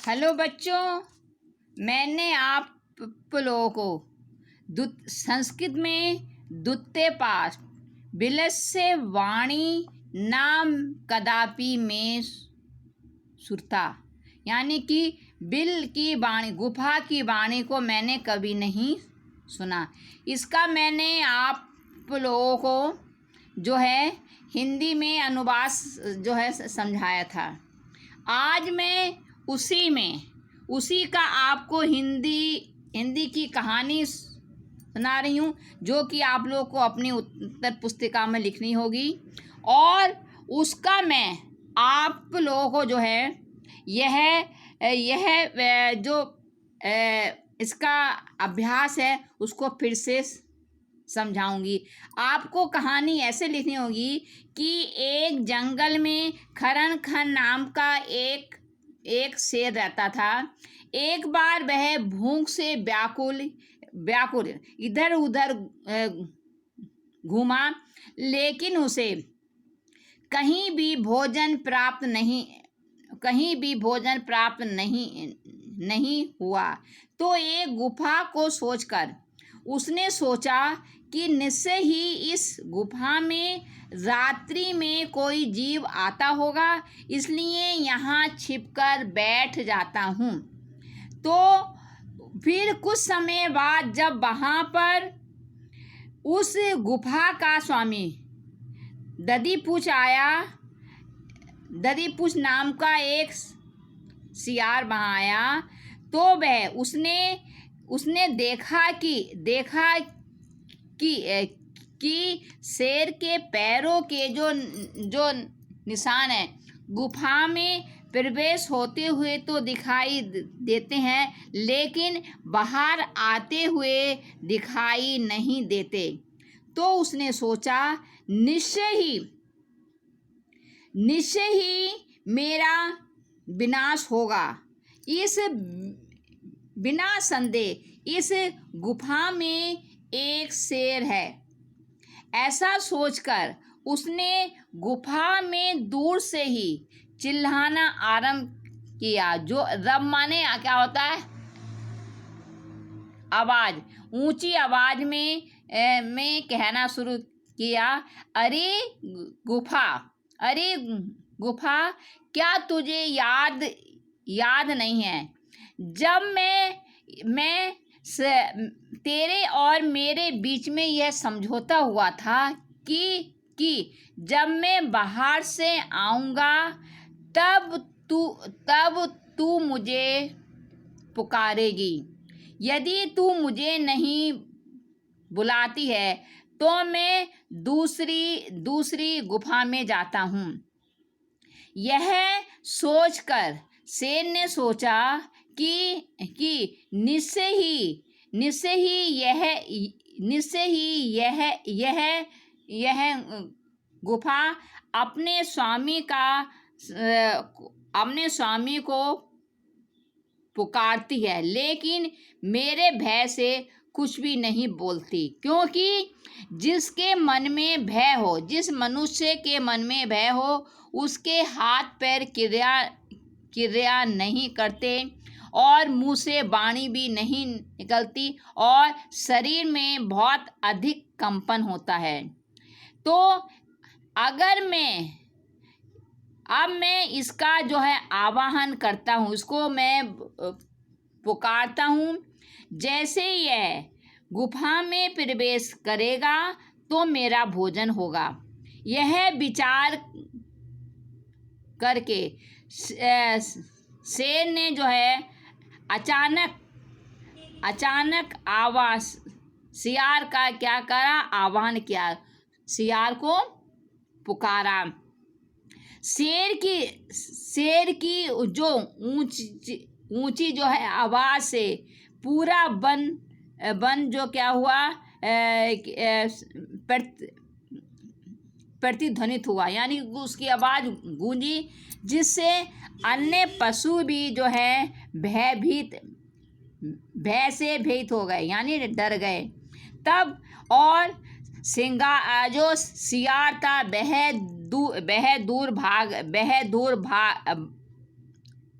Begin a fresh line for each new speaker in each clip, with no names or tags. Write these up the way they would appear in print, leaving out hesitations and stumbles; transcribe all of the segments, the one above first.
Hello बच्चों, मैंने आप लोगों को संस्कृत में द्वितीय पाठ बिलस्य वाणी नाम कदापि में सुरता, यानी कि बिल की वाणी, गुफा की वाणी को मैंने कभी नहीं सुना। इसका मैंने आप लोगों को जो है हिंदी में अनुवाद जो है समझाया था। आज मैं उसी का आपको हिंदी की कहानी सुना रही हूँ, जो कि आप लोग को अपनी उत्तर पुस्तिका में लिखनी होगी। और उसका मैं आप लोगों को जो है यह जो इसका अभ्यास है उसको फिर से समझाऊंगी। आपको कहानी ऐसे लिखनी होगी कि एक जंगल में खरन खान नाम का एक शेर रहता था। एक बार वह भूख से व्याकुल इधर उधर घूमा, लेकिन उसे कहीं भी भोजन प्राप्त नहीं हुआ। तो एक गुफा को सोचकर उसने सोचा कि निश्चय ही इस गुफा में रात्रि में कोई जीव आता होगा, इसलिए यहाँ छिपकर बैठ जाता हूँ। तो फिर कुछ समय बाद जब वहाँ पर उस गुफा का स्वामी दधीपुछ नाम का एक सियार वहाँ आया, तो वह उसने देखा कि शेर के पैरों के जो निशान है गुफा में प्रवेश होते हुए तो दिखाई देते हैं, लेकिन बाहर आते हुए दिखाई नहीं देते। तो उसने सोचा निश्चय ही मेरा विनाश होगा। इस बिना संदेह इस गुफा में एक शेर है। ऐसा सोचकर उसने गुफा में दूर से ही चिल्लाना आरंभ किया। जो रब माने क्या होता है? आवाज, ऊंची आवाज में कहना शुरू किया, अरे गुफा, क्या तुझे याद नहीं है जब मैं तेरे और मेरे बीच में यह समझौता हुआ था कि जब मैं बाहर से आऊँगा तब तू मुझे पुकारेगी। यदि तू मुझे नहीं बुलाती है तो मैं दूसरी गुफा में जाता हूँ। यह सोचकर शेर ने सोचा कि निश्चय ही यह गुफा अपने स्वामी को पुकारती है, लेकिन मेरे भय से कुछ भी नहीं बोलती। क्योंकि जिस मनुष्य के मन में भय हो उसके हाथ पैर क्रिया नहीं करते और मुंह से वाणी भी नहीं निकलती और शरीर में बहुत अधिक कंपन होता है। तो अगर मैं इसका जो है आवाहन करता हूँ, इसको मैं पुकारता हूँ, जैसे यह गुफा में प्रवेश करेगा तो मेरा भोजन होगा। यह विचार करके शेर ने जो है अचानक सियार का क्या करा, आह्वान किया, सियार को पुकारा। शेर की जो ऊंची जो है आवाज से पूरा वन जो क्या हुआ, प्रतिध्वनित हुआ, यानी उसकी आवाज गूंजी, जिससे अन्य पशु भी जो है भय से भयभीत हो गए, यानी डर गए। तब और जो सियार था वह दूर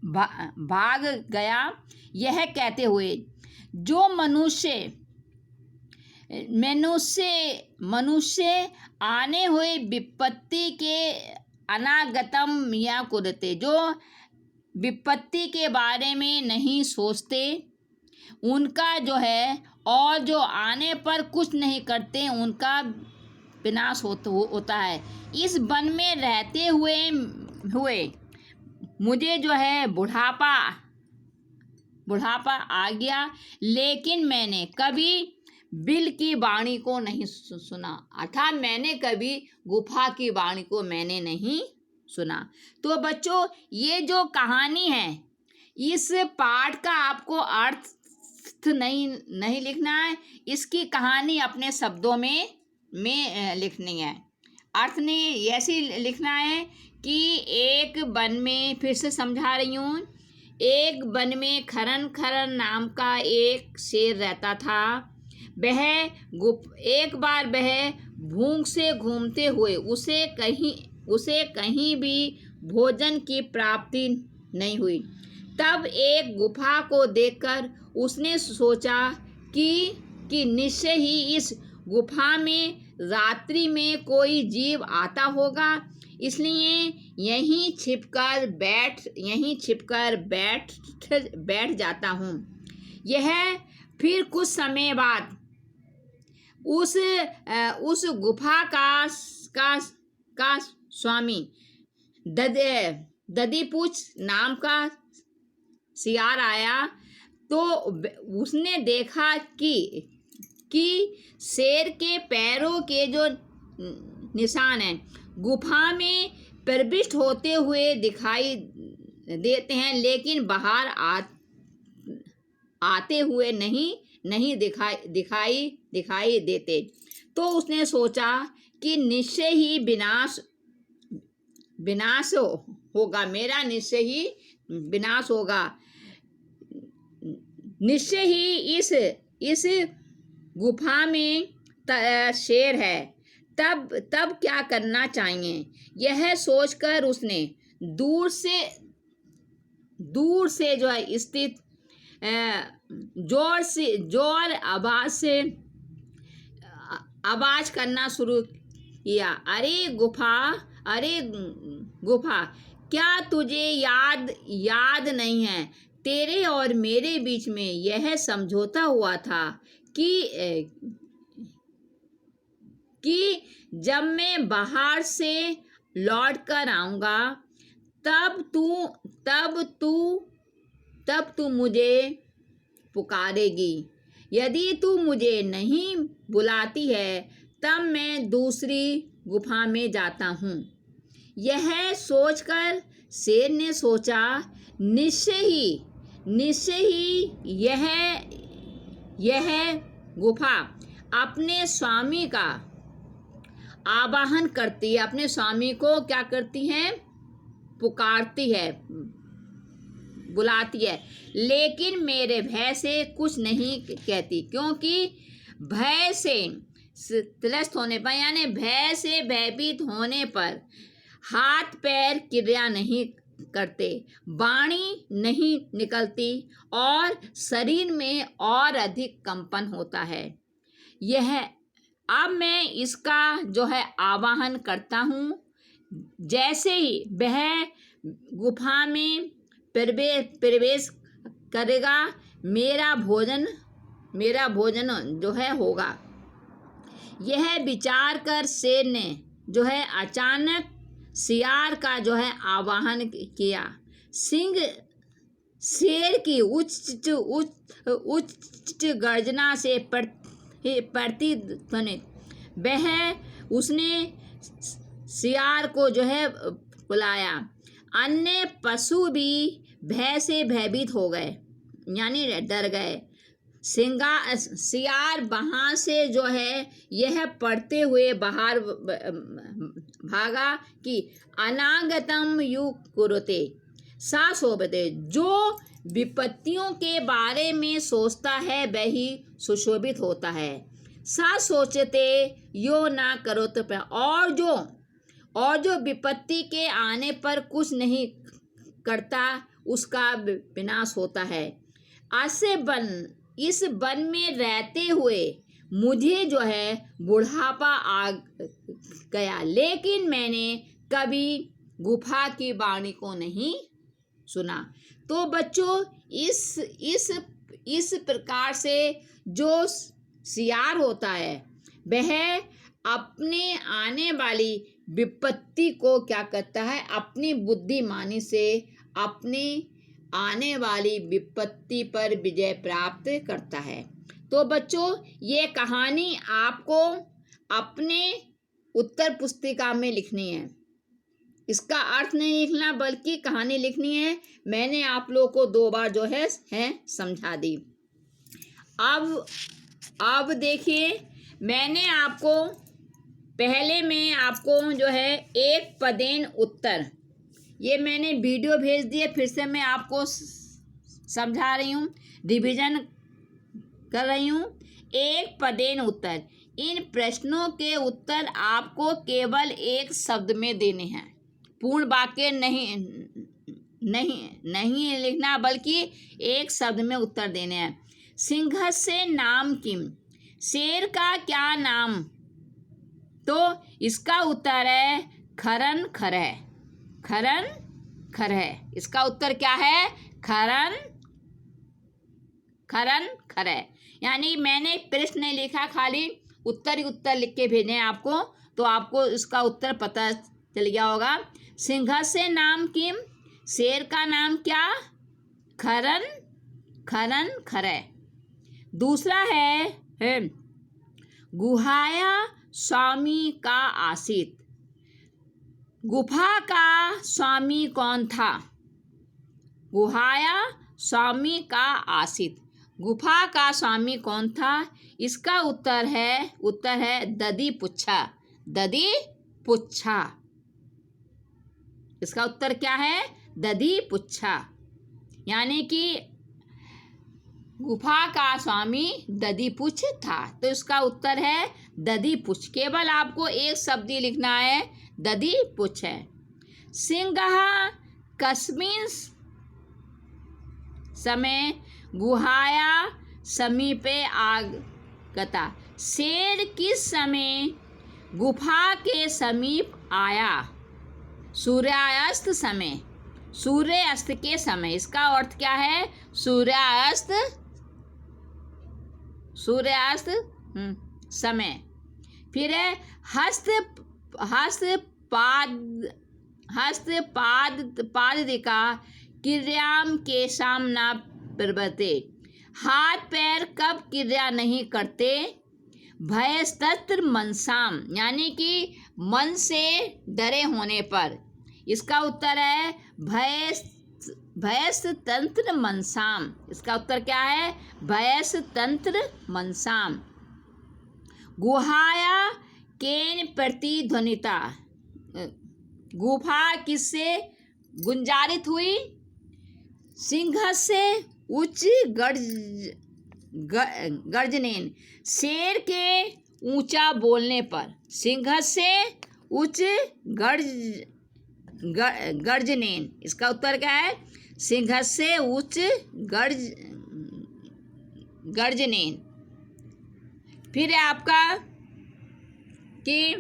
भाग गया, यह कहते हुए, जो मनुष्य आने हुए विपत्ति के अनागतम या कुरते, जो विपत्ति के बारे में नहीं सोचते, उनका जो है, और जो आने पर कुछ नहीं करते, उनका विनाश होता है। इस वन में रहते हुए मुझे जो है बुढ़ापा आ गया, लेकिन मैंने कभी बिल की वाणी को नहीं सुना, अर्थात मैंने कभी गुफा की वाणी को मैंने नहीं सुना। तो बच्चों, ये जो कहानी है, इस पाठ का आपको अर्थ नहीं लिखना है, इसकी कहानी अपने शब्दों में लिखनी है। अर्थ ने ऐसे लिखना है कि एक वन में, फिर से समझा रही हूँ, एक वन में खरन नाम का एक शेर रहता था। एक बार वह भूख से घूमते हुए उसे कहीं भी भोजन की प्राप्ति नहीं हुई। तब एक गुफा को देखकर उसने सोचा कि निश्चय ही इस गुफा में रात्रि में कोई जीव आता होगा, इसलिए यहीं छिपकर बैठ जाता हूँ। यह फिर कुछ समय बाद उस गुफा का स्वामी ददीपूछ नाम का सियार आया, तो उसने देखा कि शेर के पैरों के जो निशान हैं गुफा में प्रविष्ट होते हुए दिखाई देते हैं, लेकिन बाहर आते हुए नहीं दिखाई देते। तो उसने सोचा कि निश्चय ही विनाश होगा, मेरा निश्चय ही विनाश होगा, निश्चय ही इस गुफा में शेर है, तब क्या करना चाहिए। यह सोचकर उसने दूर से जो है स्थित जोर आवाज करना शुरू किया, अरे गुफा, क्या तुझे याद नहीं है, तेरे और मेरे बीच में यह समझौता हुआ था कि जब मैं बाहर से लौट कर आऊँगा, तब तू मुझे पुकारेगी। यदि तू मुझे नहीं बुलाती है, तब मैं दूसरी गुफा में जाता हूँ। यह सोचकर शेर ने सोचा, निश्चय ही यह गुफा अपने स्वामी का आवाहन करती है, अपने स्वामी को क्या करती है, पुकारती है, बुलाती है, लेकिन मेरे भय से कुछ नहीं कहती, क्योंकि भय से त्रस्त होने पर, यानी भय से भयभीत होने पर हाथ पैर क्रिया नहीं करते, वाणी नहीं निकलती और शरीर में और अधिक कंपन होता है। अब मैं इसका जो है आवाहन करता हूँ, जैसे ही वह गुफा में प्रवेश करेगा, मेरा भोजन जो है होगा। यह विचार कर शेर ने जो है अचानक सियार का जो है आवाहन किया। सिंह शेर की उच्च गर्जना से प्रतिध्वनित उसने सियार को जो है बुलाया। अन्य पशु भी भय से भयभीत हो गए, यानी डर गए। सियार वहाँ से जो है यह पढ़ते हुए बाहर भागा कि अनागतम यु कुरुते सा शोभते, जो विपत्तियों के बारे में सोचता है वही सुशोभित होता है। सा सोचते यो ना करो तो, और जो विपत्ति के आने पर कुछ नहीं करता उसका विनाश होता है। ऐसे इस वन में रहते हुए मुझे जो है बुढ़ापा आ गया, लेकिन मैंने कभी गुफा की वाणी को नहीं सुना। तो बच्चों, इस प्रकार से जो सियार होता है वह अपने आने वाली विपत्ति को क्या करता है, अपनी बुद्धिमानी से अपनी आने वाली विपत्ति पर विजय प्राप्त करता है। तो बच्चों, ये कहानी आपको अपने उत्तर पुस्तिका में लिखनी है। इसका अर्थ नहीं लिखना बल्कि कहानी लिखनी है। मैंने आप लोगों को 2 बार जो है समझा दी। अब देखिए, मैंने आपको पहले में आपको जो है एक पदेन उत्तर, ये मैंने वीडियो भेज दिए, फिर से मैं आपको समझा रही हूँ, रिवीजन कर रही हूँ। एक पदेन उत्तर, इन प्रश्नों के उत्तर आपको केवल एक शब्द में देने हैं। पूर्ण वाक्य नहीं लिखना बल्कि एक शब्द में उत्तर देने हैं। सिंह से नाम किम, शेर का क्या नाम? तो इसका उत्तर है खरन खरह। खरन खरह, इसका उत्तर क्या है? खरन खरह। यानी मैंने प्रश्न नहीं लिखा, खाली उत्तर ही उत्तर लिख के भेजे आपको, तो आपको इसका उत्तर पता चल गया होगा। सिंह से नाम किम, शेर का नाम क्या? खरन खरह। दूसरा है गुहाया स्वामी का आसित। गुफा का स्वामी कौन था? गुहाया स्वामी का आसित, गुफा का स्वामी कौन था? इसका उत्तर है दधी पुच्छा। दधी पुच्छा, इसका उत्तर क्या है? दधी पुच्छा। यानी कि गुफा का स्वामी दधीपुच्छ था, तो इसका उत्तर है दधीपुच्छ। केवल आपको एक शब्द ही लिखना है, दधीपुच्छ है। सिंह कस्मिन् समय गुहाया समीपे आगता, शेर किस समय गुफा के समीप आया? सूर्यास्त समय, सूर्यास्त के समय। इसका अर्थ क्या है? सूर्यास्त समय। फिर है हस्तपादिका क्रियाम के सामना प्रवर्ते, हाथ पैर कब क्रिया नहीं करते? भयस्तत्र मनसाम, यानी कि मन से डरे होने पर। इसका उत्तर है भयस्तंत्र मनसाम। इसका उत्तर क्या है? भयस्तंत्र मनसाम। गुहाया केन प्रतिध्वनिता, गुफा किससे गुंजारित हुई? सिंह से उच्च गर्जनेन, शेर के ऊंचा बोलने पर। सिंह से उच्च गर्जनेन, इसका उत्तर क्या है? सिंह से उच्च गर्जनेन। फिर है आपका कि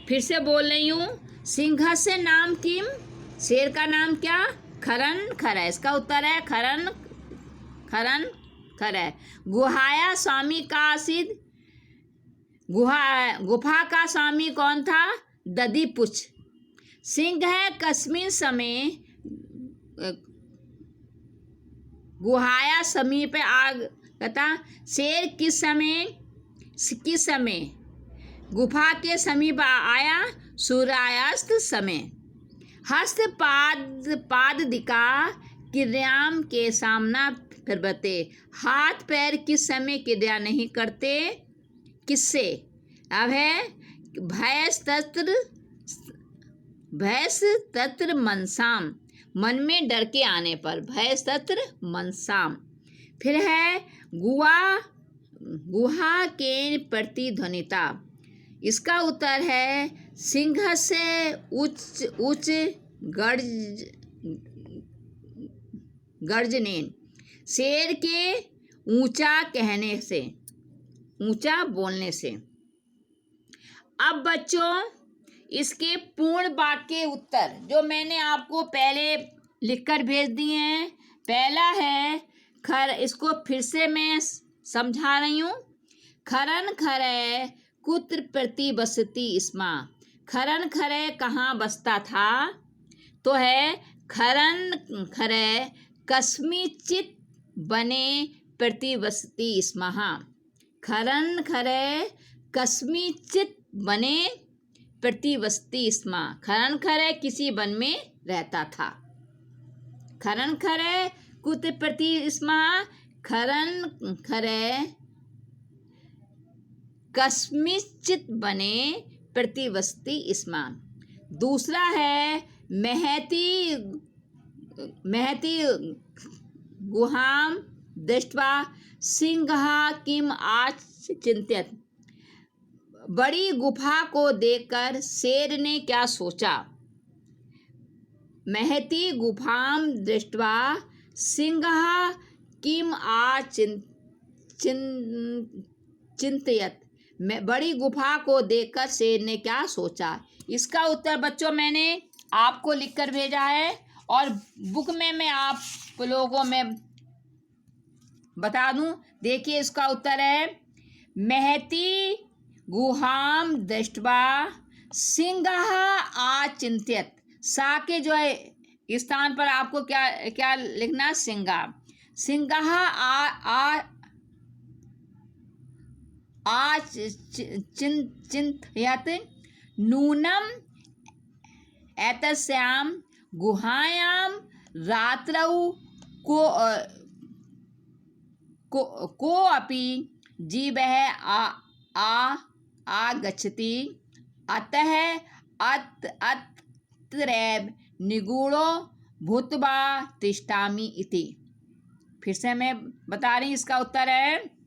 फिर से बोल रही हूँ, सिंह से नाम किम, शेर का नाम क्या? खरन खरह। इसका उत्तर है खरन खरह। गुहाया स्वामी का आसित, गुफा का स्वामी कौन था? दधीपुच्छ। सिंह कस्मिन् समय गुहाया समीप आगता, शेर किस समय गुफा के समीप आया? सूर्यास्त समय। हस्तपादिका क्रियाम के सामना प्रवर्ते, हाथ पैर किस समय क्रिया नहीं करते? किससे? अब है भयस्तत्र मनसाम, मन में डर के आने पर। भयस्तत्र मनसाम। फिर है गुहा के प्रतिध्वनिता, इसका उत्तर है सिंह से उच्च उच्च गर्ज गर्जनेन, शेर के ऊंचा कहने से, ऊंचा बोलने से। अब बच्चों इसके पूर्ण वाक्य उत्तर जो मैंने आपको पहले लिखकर भेज दिए हैं। पहला है इसको फिर से मैं समझा रही हूँ। खरन खरे कुत्र प्रति बसती स्मा। खरन खरे कहाँ बसता था? तो है खरन खरे कस्मिचित बने प्रति बसती स्महा। खरन खरे कस्मिचित बने प्रतिवसती स्मा। खरन खरे किसी वन में रहता था। खरन खरे कुत प्रति स्मा। खरन खरे कस्मिचित बने प्रतिवसती स्मा। दूसरा है महती गुहाम दृष्ट्वा सिंह किम आचिंत्यत। बड़ी गुफा को देखकर शेर ने क्या सोचा? महती गुफाम दृष्ट्वा सिंह किम चिंतयत। बड़ी गुफा को देखकर शेर ने क्या सोचा? इसका उत्तर बच्चों मैंने आपको लिखकर भेजा है और बुक में मैं आप लोगों में बता दूं। देखिए इसका उत्तर है महती गुहाम दृष्ट्वा सिंह आचिंत्यत। सा के जो है स्थान पर आपको क्या क्या लिखना? सिंगा। सिंह चिंतयत नूनम एतस्याम गुहायाम रात्रौ को अपि जीवः आगच्छति। अतः अत्रैव निगूढ़ो भूत्वा तिष्ठामि इति। फिर से मैं बता रही, इसका उत्तर है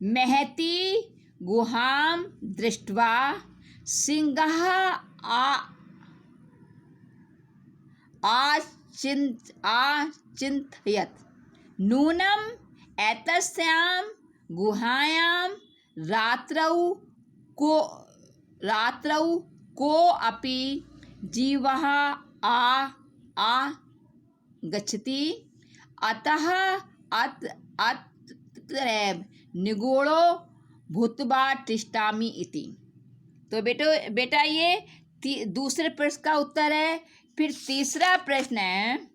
महती गुहाम दृष्ट्वा सिंह आचिंतयत नूनम एतस्याम गुहायां रात्रौ को अपि जीवः आगच्छति। अतः अत्रैव निगूढ़ो भूत्वा तिष्ठामि इति। तो बेटा ये दूसरे प्रश्न का उत्तर है। फिर तीसरा प्रश्न है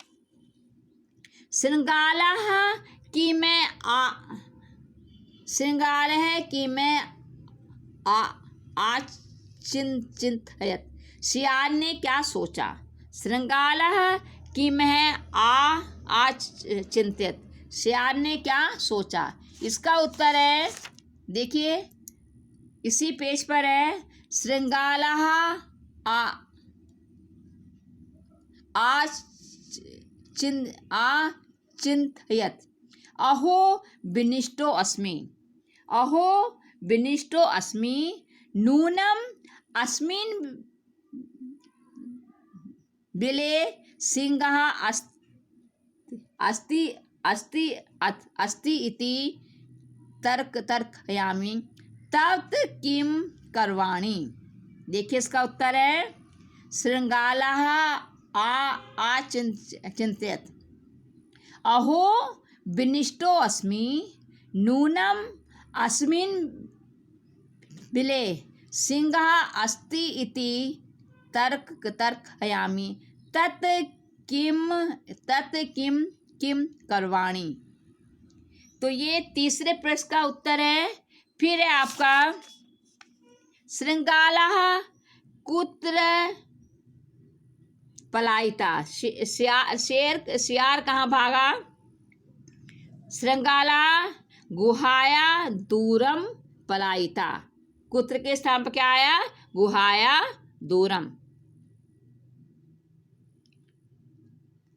श्रृंगालः किमै आचिंतयत। सियार ने क्या सोचा? श्रृंगालः किमै आचिंतयत। सियार ने क्या सोचा? इसका उत्तर है, देखिए इसी पेज पर है, श्रृंगालः आचिंतयत अहो विनिष्टो अस्मि। अहो विनिष्टो अस्मि नूनम अस्मिन् बिले सिंहः अस्ति इति तर्कयामि तत् किं करवाणि। देखिए इसका उत्तर है श्रृंगालः आचिंतयत अहो विनिष्टो अस्मि नूनम अस्मिन् बिले सिंहः अस्ति इति तर्कयामि तत् किं करवाणि। तो ये तीसरे प्रश्न का उत्तर है। फिर है आपका श्रृंगालः कुत्र पलायिता। सियार कहाँ भागा? श्रृंगालः गुहाया दूरम पलायिता। कुत्र के स्थान पर क्या आया? गुहाया दूरम।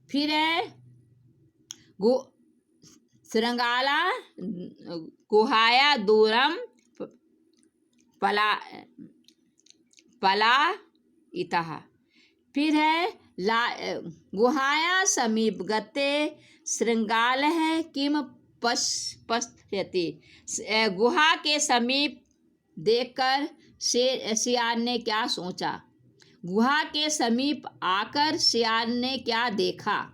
फिर है श्रृंगालः गुहाया दूरम पला इतः। फिर है गुहाया समीप गते श्रृंगालः किम पश्यति। गुहा के समीप देखकर सियार ने क्या सोचा। गुहा के समीप आकर सियार ने क्या देखा।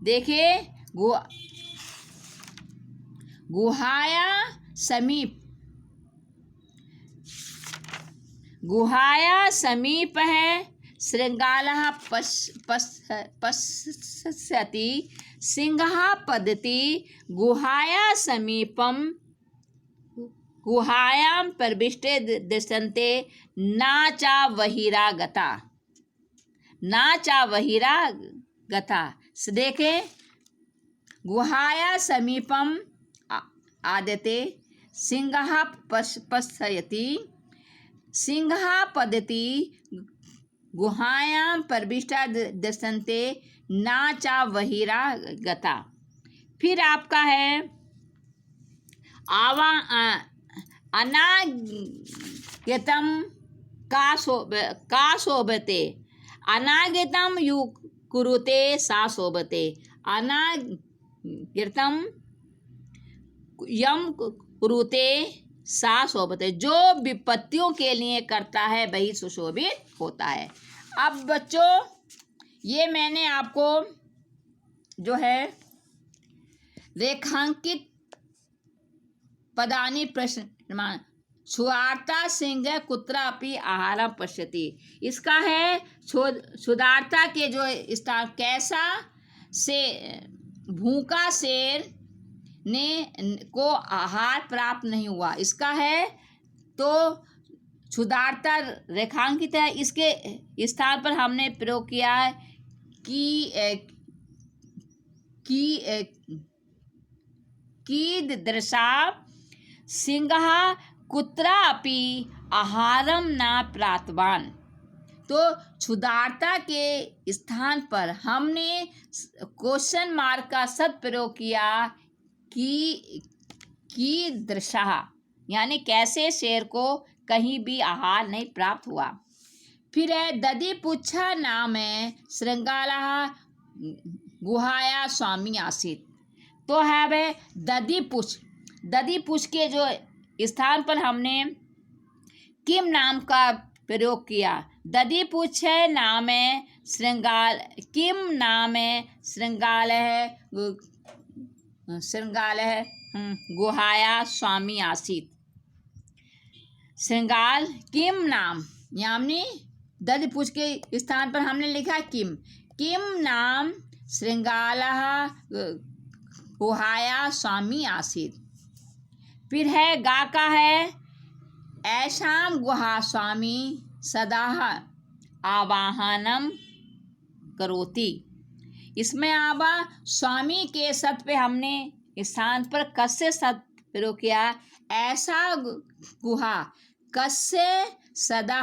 देखिए, गुहाया समीप है श्रृंगालः पश्यति सिंहः पद्धति गुहाया समीपम गुहायां प्रविष्टे दृश्यन्ते न च बहिरागता। देखे, गुहाया समीपम आदते सिंहः पश्यति सिंहः पद्धति गुहायां प्रविष्टा दृश्यन्ते न च बहिरागता। फिर आपका है अनागतम का शोभते। अनागतम यु कुरुते सा शोभते। अनागतम यम कुरुते सा शोभते। जो विपत्तियों के लिए करता है वही सुशोभित होता है। अब बच्चों, ये मैंने आपको जो है रेखांकित पदानि प्रश्न क्षुधार्ता सिंह कुत्रापि आहारम पश्यति। इसका है क्षुधार्ता के जो स्थान कैसा से भूखा शेर ने को आहार प्राप्त नहीं हुआ। इसका है तो क्षुधार्ता रेखांकित है। इसके स्थान पर हमने प्रयोग किया है की दृशा सिंहः कुत्रापि आहारम न प्राप्तवान। तो क्षुधार्ता के स्थान पर हमने क्वेश्चन मार्क का सदप्रयोग किया की दृशा, यानी कैसे शेर को कहीं भी आहार नहीं प्राप्त हुआ। फिर है दधि पुच्छा नाम है श्रृंगालः गुहाया स्वामी आसीत। तो है वह दधि पुच्छ के जो स्थान पर हमने किम नाम का प्रयोग किया। दधि पुच्छ नाम है किम नाम है श्रृंगालः गुहाया स्वामी आसीत। श्रृंगाल किम नाम, यानी दधि पुच्छ के स्थान पर हमने लिखा किम नाम श्रृंगालः गुहाया स्वामी आसीत। फिर है गा का है ऐशाम गुहा स्वामी सदा आवाहनम करोति। इसमें आवा स्वामी के सत पे हमने स्थान पर कस्य सत प्रयोग किया। ऐसा गुहा कस्य सदा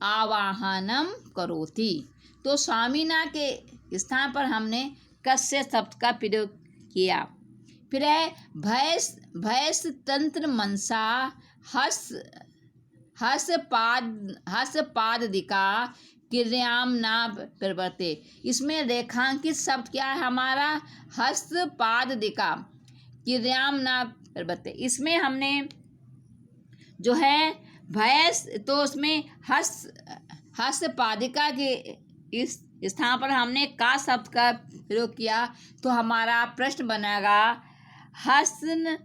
आवाहनम करोति। तो स्वामीना के स्थान पर हमने कस्य शब्द का प्रयोग किया। फिर है भयस तंत्र मनसा हस पादिका क्रियाम ना प्रवर्ते। इसमें रेखांकित शब्द क्या है हमारा हस्त पादिका क्रियाम ना प्रवर्ते। इसमें हमने जो है भयस, तो उसमें हस्त पादिका के इस स्थान पर हमने का शब्द का प्रयोग किया। तो हमारा प्रश्न बनेगा हसन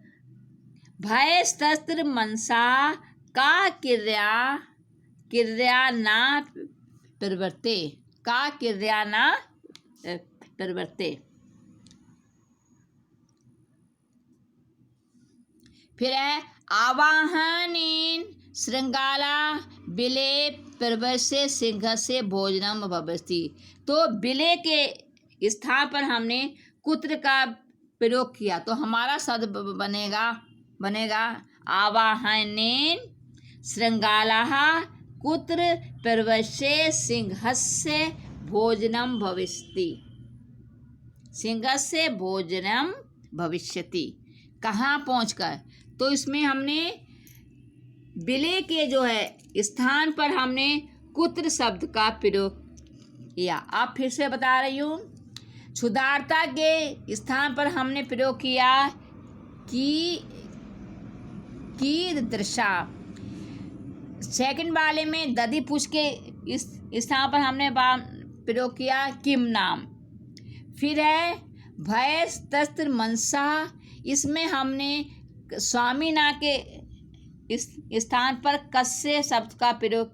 भयस्तस्त्र मनसा का क्रिया ना प्रवर्ते। का क्रिया ना प्रवर्ते। फिर है आवाहनेन श्रृंगाला बिले प्रवश्य सिंह से भोजनम भवस्ति। तो बिले के स्थान पर हमने कुत्र का प्रयोग किया। तो हमारा शब्द बनेगा आवाहनेन श्रृंगालः कुत्र प्रवश्य सिंहस्य भोजनम भविष्यति। सिंहस्य भोजनम भविष्यति कहाँ पहुँचकर। तो इसमें हमने विलय के जो है स्थान पर हमने कुत्र शब्द का प्रयोग किया। अब फिर से बता रही हूँ, क्षुधार्ता के स्थान पर हमने प्रयोग किया कीदृशा। सेकंड वाले में दधिपुष के इस स्थान पर हमने प्रयोग किया किम नाम। फिर है भय तस्त्र मनसा, इसमें हमने स्वामीना के इस स्थान पर कस्य शब्द का प्रयोग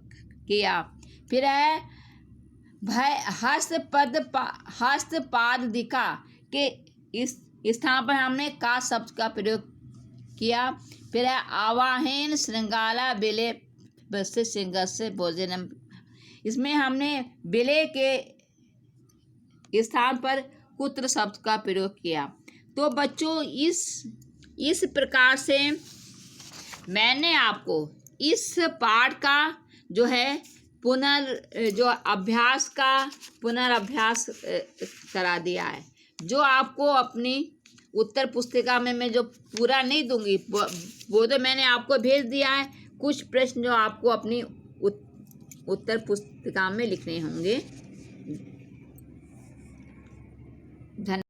किया। फिर है भय हस्तपादिका के इस स्थान पर हमने का शब्द का प्रयोग किया। फिर है आवाहन श्रृंगाला विलय बस्य सिंहस्य भोजनम, इसमें हमने विलय के स्थान पर कुत्र शब्द का प्रयोग किया। तो बच्चों इस प्रकार से मैंने आपको इस पाठ का जो है पुनर्अभ्यास करा दिया है। जो आपको अपनी उत्तर पुस्तिका में मैं जो पूरा नहीं दूंगी वो तो मैंने आपको भेज दिया है। कुछ प्रश्न जो आपको अपनी उत्तर पुस्तिका में लिखने होंगे। धन्यवाद।